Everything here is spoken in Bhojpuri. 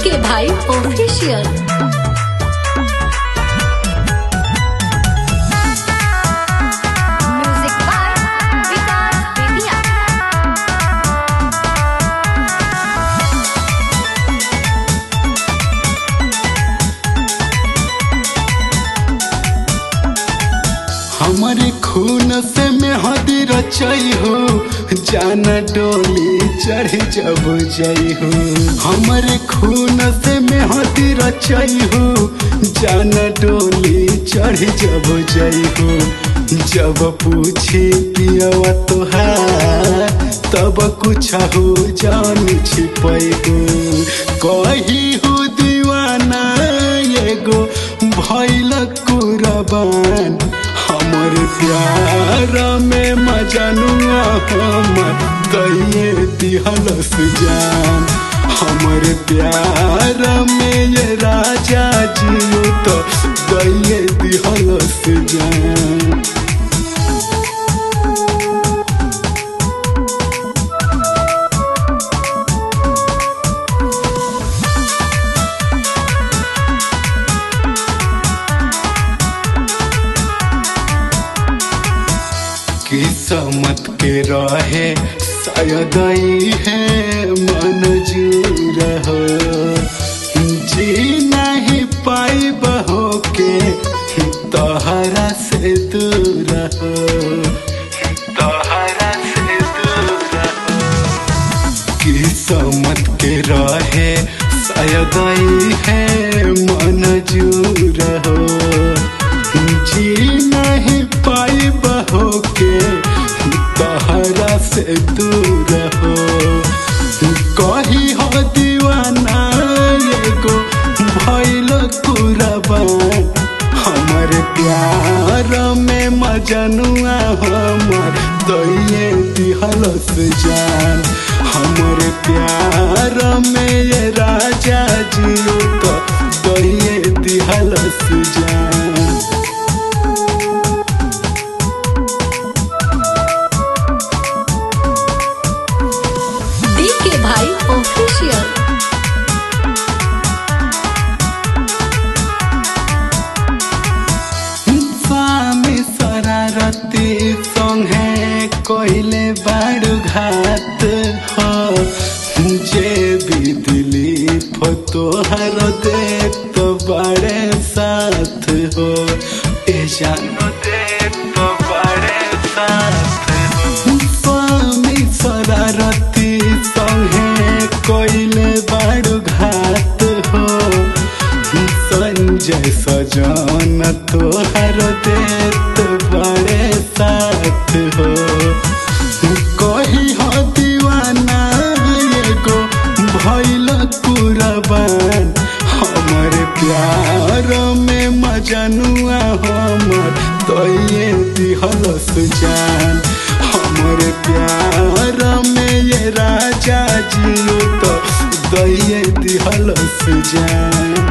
के भाई ऑफिशियल। हमारे खून से मेहंदी रचाई हो, जाना डोली चढ़ जब जाई हो। हमारे खून से मेहंदी रचाई हो, जाना डोली चढ़ जब जाई हो। जब पूछी पियवा तोहार तब कुछ हो जान छिपाई हो। कही हो दीवाना एगो भइल कुर्बान, हमर प्यार में मजनुआ हमर कहिए दिहलस जान। हमर प्यार में ये राजा जियो तो कहिए दिहलस जान। किस्मत के रहे शायद ही है मंजूर हो, जी नहीं पाई बहो के तोहरा से दूर हो, तोहरा से दूर हो। किस्मत के रहे शायद ही है मंजूर हो, जी नहीं पाई बहो के तोहरा से दूर हो। कही हो दीवाना एगो भइल कुर्बान, हमर प्यार में मजनुआ हमर कहिए दिहलस जान। हमर प्यार में ये राजा जियो तो कहिए दिहलस जान। भाई ऑफिशियल। स्वामी शरारती संगे कोइले बाड़ू घात हो, जे भी दिली तोहर दे तो बड़े साथ हो। ए जानो दे तो बड़े साथ हो। स्वामी शरारती संगे कोइले बाड़ू घात हो, संजय सजन तोहर देत बड़े साथ हो। कही हो दीवाना एगो भइल कुर्बान, हमर प्यार में मजनुआ हमर कहिए दिहलस जान। हमर प्यार में ये राजा जियो तो कहिए दिहलस जान।